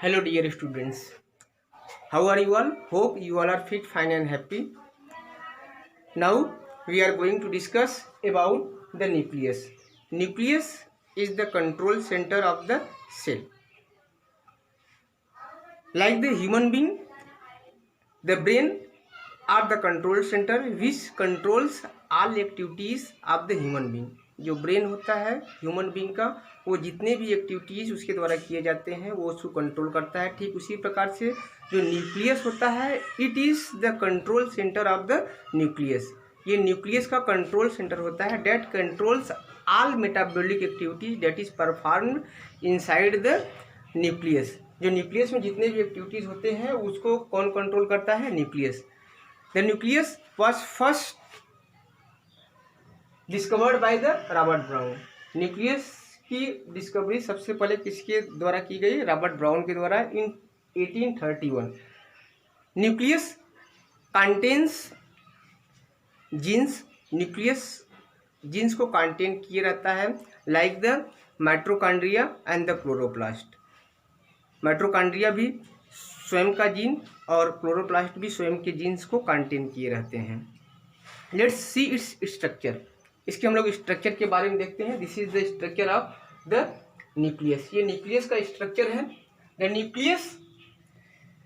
Hello dear students, how are you all? Hope you all are fit, fine and happy. Now we are going to discuss about the nucleus. Nucleus is the control center of the cell. Like the human being, the brain are the control center which controls all activities of the human being. जो brain होता है human being का, वो जितने भी activities उसके द्वारा किए जाते हैं वो उसको कंट्रोल करता है। ठीक उसी प्रकार से जो न्यूक्लियस होता है, it is the control centre of the nucleus. ये न्यूक्लियस का कंट्रोल सेंटर होता है that controls all metabolic activities that is performed inside the nucleus. जो न्यूक्लियस में जितने भी एक्टिविटीज़ होते हैं उसको कौन कंट्रोल करता है? Nucleus. The nucleus was first discovered by the Robert brown. Nucleus की डिस्कवरी सबसे पहले किसके द्वारा की गई? रॉबर्ट ब्राउन के द्वारा in 1831। Nucleus contains genes. Nucleus genes को कंटेन किए रहता है like the mitochondria and the chloroplast. Mitochondria भी स्वयं का जीन और क्लोरोप्लास्ट भी स्वयं के जीन्स को कंटेन किए रहते हैं। Let's see its structure. इसके हम लोग स्ट्रक्चर के बारे में देखते हैं। This is the structure of the nucleus. ये न्यूक्लियस का स्ट्रक्चर है। The nucleus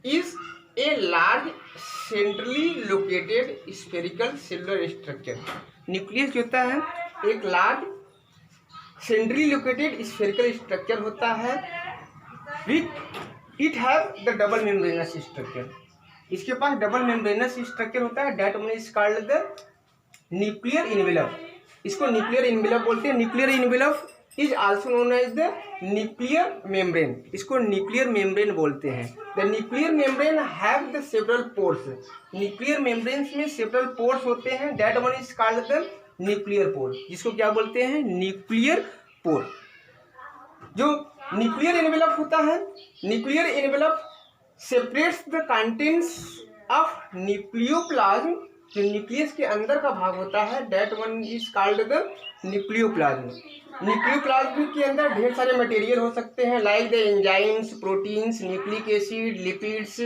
is a large centrally located spherical cellular structure. Nucleus जो होता है एक large centrally located spherical structure होता है with it have the double membranous structure. इसके पास डबल मेम्ब्रेनस स्ट्रक्चर होता है that one is called the nuclear envelope. इसको न्यूक्लियर इनवेलप बोलते हैं। Nuclear envelope is also known as the nuclear membrane. इसको न्यूक्लियर मेम्ब्रेन बोलते हैं। The nuclear membrane have the several pores. Nuclear membranes में several pores होते हैं that one is called the nuclear pore. जिसको क्या बोलते हैं? Nuclear pore. जो न्यूक्लियर एनवेलप होता है, nuclear envelope separates the contents of nucleoplasm. जो न्यूक्लियस के अंदर का भाग होता है that one is called the nucleoplasm. Nucleoplasm के अंदर ढेर सारे मटेरियल हो सकते हैं like the enzymes, proteins, nucleic acid, lipids,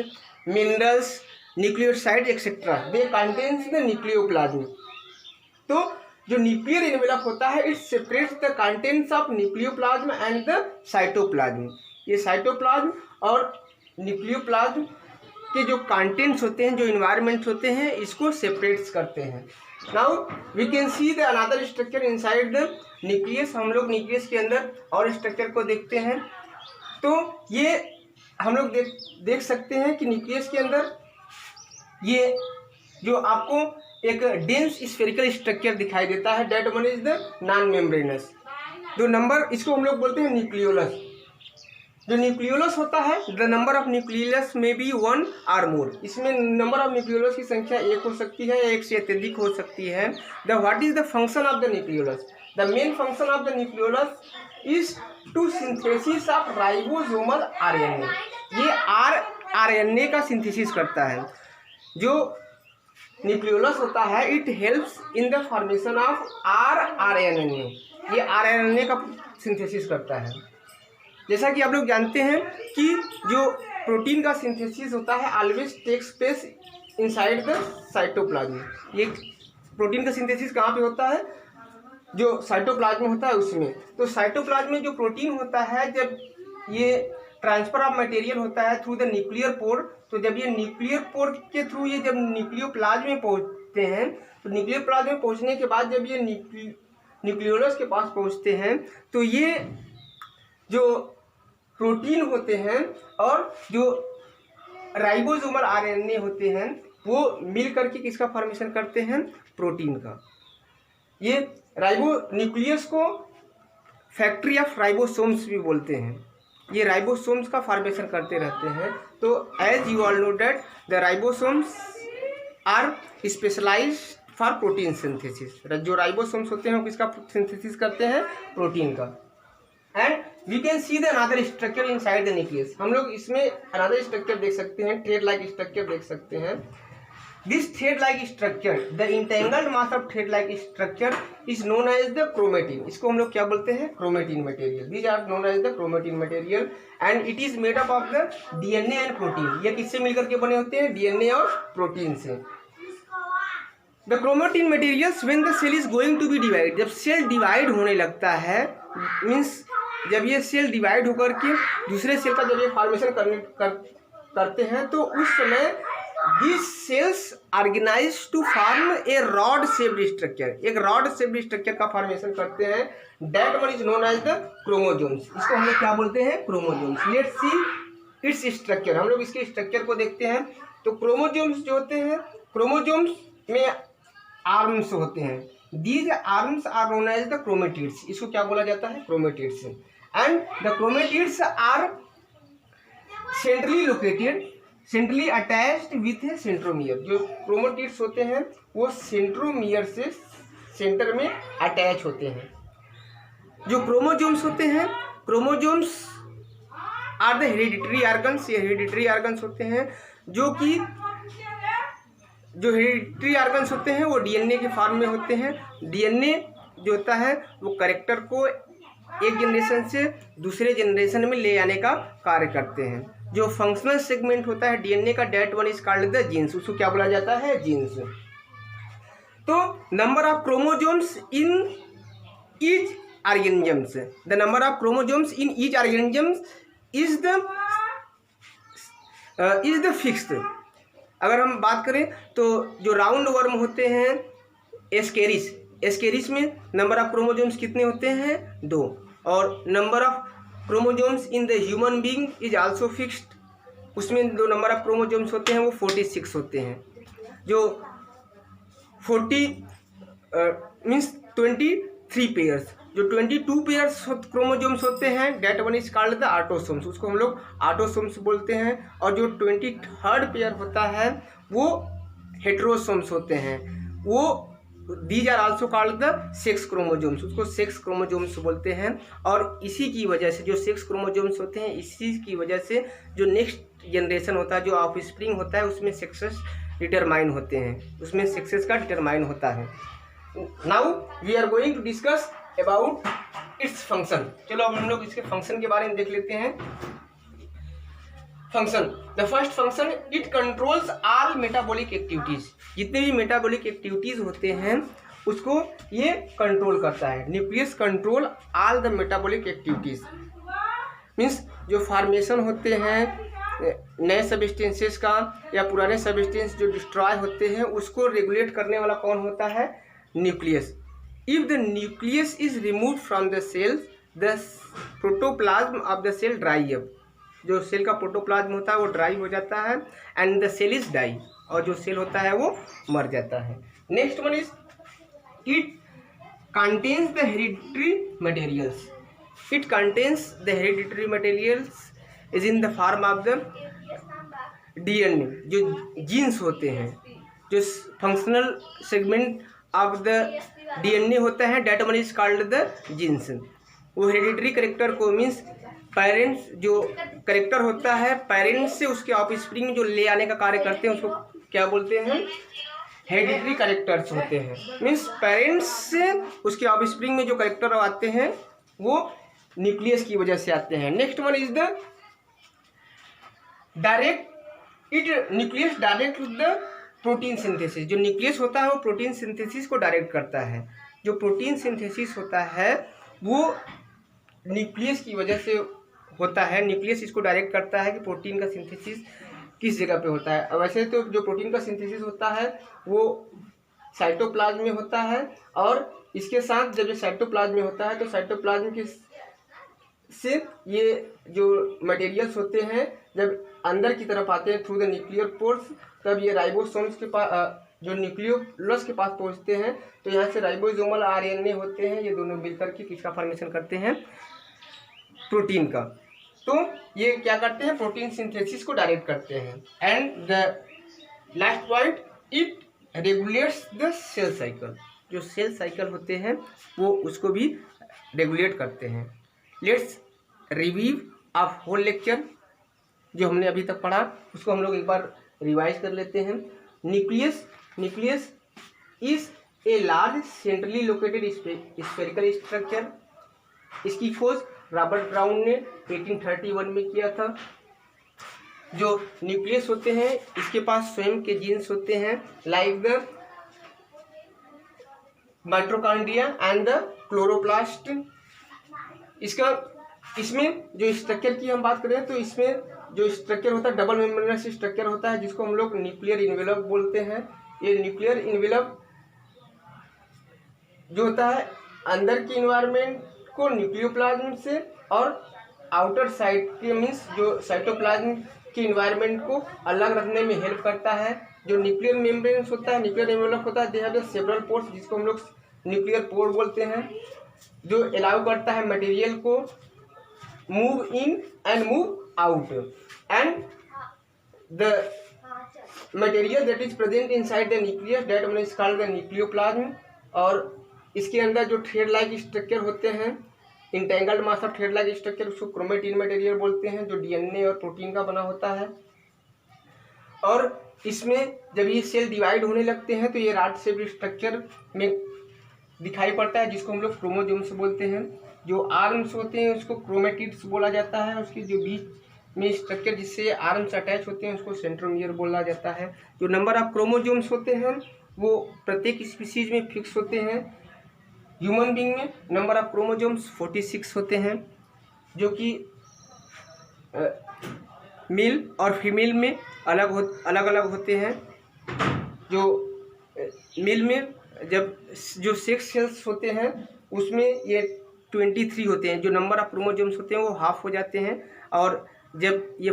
minerals, nucleoside etcetera. They contains the nucleoplasm. तो जो न्यूक्लियर एनवेलप होता है it separates the contents of nucleoplasm and the cytoplasm. ये साइटोप्लाज्म और न्यूक्लियोप्लाज्म के जो कंटेंट्स होते हैं, जो इन्वायरमेंट्स होते हैं, इसको सेपरेट्स करते हैं। Now we can see the another structure inside the nucleus. हम लोग न्यूक्लियस के अंदर और स्ट्रक्चर को देखते हैं तो ये हम लोग देख सकते हैं कि न्यूक्लियस के अंदर ये जो आपको एक डेंस स्फेरिकल स्ट्रक्चर दिखाई देता है that one is the non membranous. जो नंबर इसको हम लोग बोलते हैं न्यूक्लियोलस। जो न्यूक्लियोलस होता है द नंबर ऑफ न्यूक्लियोलस में बी वन आर मोर। इसमें नंबर ऑफ न्यूक्लियोलस की संख्या एक हो सकती है, एक से अत्यधिक हो सकती है। The what is the function of the nucleolus? The main function of the nucleolus is to synthesis of ribosomal RNA. ये आरएनए का सिंथेसिस करता है। जो न्यूक्लियोलस होता है it helps in the formation of RNA. ये आरएनए का synthesis करता है। जैसा कि आप लोग जानते हैं कि जो प्रोटीन का सिंथेसिस होता है always takes place inside the cytoplasm. ये प्रोटीन का सिंथेसिस कहाँ पे होता है? जो साइटोप्लाज्म होता है उसमें। तो साइटोप्लाज्म में जो प्रोटीन होता है, जब ये ट्रांसफर ऑफ मटेरियल होता है थ्रू द न्यूक्लियर पोर, तो जब ये न्यूक्लियर पोर के थ्रू ये जब न्यूक्लियोप्लाज्म में पहुँचते हैं तो न्यूक्लियोप्लाज्म में पहुँचने के बाद जब ये न्यूक्लियोलस के पास पहुँचते हैं तो ये जो प्रोटीन होते हैं और जो राइबोसोमल आरएनए होते हैं वो मिल करके किसका फॉर्मेशन करते हैं? प्रोटीन का। ये न्यूक्लियस को फैक्ट्री ऑफ राइबोसोम्स भी बोलते हैं। ये राइबोसोम्स का फॉर्मेशन करते रहते हैं। तो as you all know that the ribosomes are specialised for protein synthesis. जो राइबोसोम्स होते हैं वो किसका सिंथेसिस करते हैं? प्रोटीन का। And we can see the another structure inside the nucleus. हम लोग इसमें अनदर स्ट्रक्चर देख सकते हैं, थ्रेड लाइक स्ट्रक्चर देख सकते हैं। This thread like structure, the entangled mass of thread like structure is known as the chromatin. इसको हम लोग क्या बोलते हैं? Chromatin material. These are known as the chromatin material and it is made up of the DNA and protein. ये किससे मिलकर के बने होते हैं? डीएनए और प्रोटीन से। The chromatin materials when the cell is going to be divide, जब सेल डिवाइड होने लगता है, मीन्स जब ये सेल डिवाइड होकर के दूसरे सेल का जब ये फॉर्मेशन करते हैं तो उस समय these cells organize to form a rod shaped structure, एक रॉड शेप्ड स्ट्रक्चर का फॉर्मेशन करते हैं। that one is known as the chromosomes। इसको हम लोग क्या बोलते हैं? Chromosomes. let's see its structure। हम लोग इसके स्ट्रक्चर को देखते हैं। तो क्रोमोजोम्स जो होते हैं, क्रोमोजोम्स में आर्म्स होते हैं। these arms are known as the chromatids। इसको क्या बोला जाता है? Chromatids. and the chromatids are centrally located, centrally attached with A centromere. जो क्रोमेटिड्स होते हैं वो सेंट्रोमियर से सेंटर में अटैच होते हैं। जो क्रोमोजोम्स होते हैं, chromosomes are the hereditary organs. ये हेरिडिटरी ऑर्गन्स होते हैं जो हेरिडिटरी ऑर्गन्स होते हैं वो डीएनए के फॉर्म में होते हैं। डीएनए जो होता है वो कैरेक्टर को एक जनरेशन से दूसरे जनरेशन में ले आने का कार्य करते हैं। जो फंक्शनल सेगमेंट होता है डीएनए का, that one is called the genes. उसको क्या बोला जाता है? जीन्स। तो number of chromosomes in each organisms, the number of chromosomes in each organisms is the fixed. अगर हम बात करें तो जो राउंड वर्म होते हैं एस्केरिस, एस्केरिस में नंबर ऑफ क्रोमोजोम्स कितने होते हैं? 2। और number of chromosomes in the human being is also fixed. उसमें जो नंबर ऑफ क्रोमोजोम्स होते हैं वो 46 होते हैं। जो 40 मीन्स 23 पेयर्स, जो 22 पेयर्स क्रोमोजोम्स होते हैं that one is called the autosomes. उसको हम लोग ऑटोसोम्स बोलते हैं। और जो 23rd पेयर होता है वो हेट्रोसोम्स होते हैं। वो these are also called the sex chromosomes. उसको सेक्स क्रोमोजोम्स बोलते हैं। और इसी की वजह से जो सेक्स क्रोमोजोम्स होते हैं, इसी की वजह से जो नेक्स्ट जनरेशन होता है, जो ऑफ स्प्रिंग होता है, उसमें सेक्सेस डिटरमाइन होते हैं, उसमें सेक्सेस का डिटरमाइन होता है। Now we are going to discuss about its function. चलो अब हम लोग इसके फंक्शन के बारे में देख लेते हैं। Function, the first function, it controls all metabolic activities. जितने भी मेटाबॉलिक एक्टिविटीज होते हैं उसको ये कंट्रोल करता है। Nucleus control all the metabolic activities, means जो फॉर्मेशन होते हैं नए सब्सटेंसेस का या पुराने सब्सटेंस जो डिस्ट्रॉय होते हैं उसको रेगुलेट करने वाला कौन होता है? Nucleus. If the nucleus is removed from the cell, the protoplasm of the cell dry up. जो सेल का प्रोटोप्लाज्म होता है वो ड्राई हो जाता है and the cell is die, और जो सेल होता है वो मर जाता है। Next one is it contains the hereditary materials. It contains the hereditary materials is in the form of the DNA. जो जीन्स होते हैं, जो functional segment of the DNA होता है that one is called the genes. वो hereditary character को, means parents जो character होता है पेरेंट्स से उसके ऑफ स्प्रिंग जो ले आने का कार्य करते हैं उसको क्या बोलते हैं? हेरिडिटरी करेक्टर्स होते हैं। मीन्स पेरेंट्स से उसके ऑफ स्प्रिंग में जो करेक्टर आते हैं वो न्यूक्लियस की वजह से आते हैं। Next one is the direct, it nucleus direct the protein synthesis. जो न्यूक्लियस होता है वो प्रोटीन सिंथेसिस को डायरेक्ट करता है। जो प्रोटीन सिंथेसिस होता है वो न्यूक्लियस की वजह से होता है। न्यूक्लियस इसको डायरेक्ट करता है कि प्रोटीन का सिंथेसिस किस जगह पे होता है। वैसे तो जो प्रोटीन का सिंथेसिस होता है वो साइटोप्लाज्म में होता है, और इसके साथ जब ये साइटोप्लाज्म में होता है तो साइटोप्लाज्म के से ये जो मटेरियल्स होते हैं जब अंदर की तरफ आते हैं थ्रू द न्यूक्लियर पोर्स, तब ये राइबोसोम्स के पास, जो न्यूक्लियोलस के पास पहुंचते हैं। तो यहाँ से राइबोसोमल आरएनए होते हैं, ये दोनों मिलकर के किसका फॉर्मेशन करते हैं? प्रोटीन का। तो ये क्या करते हैं? प्रोटीन सिंथेसिस को डायरेक्ट करते हैं। And the last point, it regulates the cell cycle. जो सेल साइकिल होते हैं वो उसको भी रेगुलेट करते हैं। Let's review of whole lecture. जो हमने अभी तक पढ़ा उसको हम लोग एक बार रिवाइज कर लेते हैं। Nucleus is a large centrally located spherical structure. इसकी खोज रॉबर्ट ब्राउन ने 1831 में किया था। जो न्यूक्लियस होते हैं इसके पास स्वयं के जीन्स होते हैं, like the mitochondria and the chloroplast. इसमें जो स्ट्रक्चर की हम बात करें तो इसमें जो स्ट्रक्चर होता है डबल मेम्ब्रेनस स्ट्रक्चर होता है, जिसको हम लोग न्यूक्लियर इन्वेलप बोलते हैं। ये न्यूक्लियर इन्वेलप जो होता है अंदर की इन्वायरमेंट को न्यूक्लियोप्लाज्म से और आउटर साइड के मीन्स जो साइटोप्लाज्म की इन्वायरमेंट को अलग रखने में हेल्प करता है। जो न्यूक्लियर मेम्ब्रेन्स होता है, न्यूक्लियर एनवेलप होता है, दे हैव सेवरल पोर्स, जिसको हम लोग न्यूक्लियर पोर बोलते हैं, जो अलाउ करता है मटेरियल को move in and move out. And the material that is present inside the nucleus that one is called the nucleoplasm. और इसके अंदर जो थ्रेड लाइक स्ट्रक्चर होते हैं, entangled mass of thread like structure, उसको क्रोमेटिन मटेरियल बोलते हैं, जो डीएनए और प्रोटीन का बना होता है। और इसमें जब ये सेल डिवाइड होने लगते हैं तो ये रॉड शेप स्ट्रक्चर में दिखाई पड़ता है, जिसको हम लोग क्रोमोसोम्स बोलते हैं। जो आर्म्स होते हैं उसको क्रोमेटिड्स बोला जाता है। उसकी जो बीच में स्ट्रक्चर जिससे आर्म्स अटैच होते हैं उसको सेंट्रोमियर बोला जाता है। जो नंबर ऑफ क्रोमोसोम्स होते हैं वो प्रत्येक स्पीसीज में फिक्स होते हैं। ह्यूमन बीइंग में नंबर ऑफ क्रोमोसोम्स 46 होते हैं, जो कि मेल और फीमेल में अलग अलग होते हैं। जो मेल में जब जो सेक्स सेल्स होते हैं उसमें ये 23 होते हैं। जो नंबर ऑफ क्रोमोसोम्स होते हैं वो हाफ हो जाते हैं। और जब ये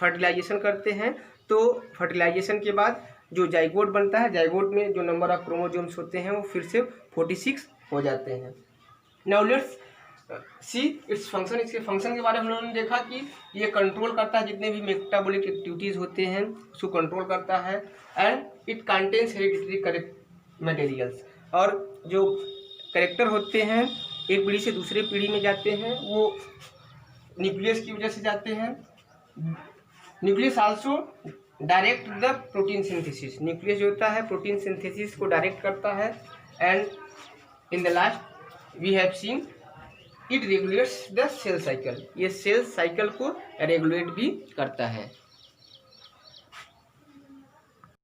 फर्टिलाइजेशन करते हैं तो फर्टिलाइजेशन के बाद जो जाइगोट बनता है, जाइगोट में जो नंबर ऑफ क्रोमोसोम्स होते हैं वो फिर से 46 हो जाते हैं। Now let's see its function. इसके फंक्शन के बारे में हम लोगों ने देखा कि ये कंट्रोल करता है जितने भी मेटाबॉलिक एक्टिविटीज़ होते हैं उसको कंट्रोल करता है। And it contains hereditary correct materials. और जो करेक्टर होते हैं एक पीढ़ी से दूसरे पीढ़ी में जाते हैं वो न्यूक्लियस की वजह से जाते हैं। Nucleus also direct the protein synthesis. Nucleus जो होता है प्रोटीन सिंथेसिस को डायरेक्ट करता है। And in the last we have seen it regulates the cell cycle. ये सेल साइकिल को रेगुलेट भी करता है।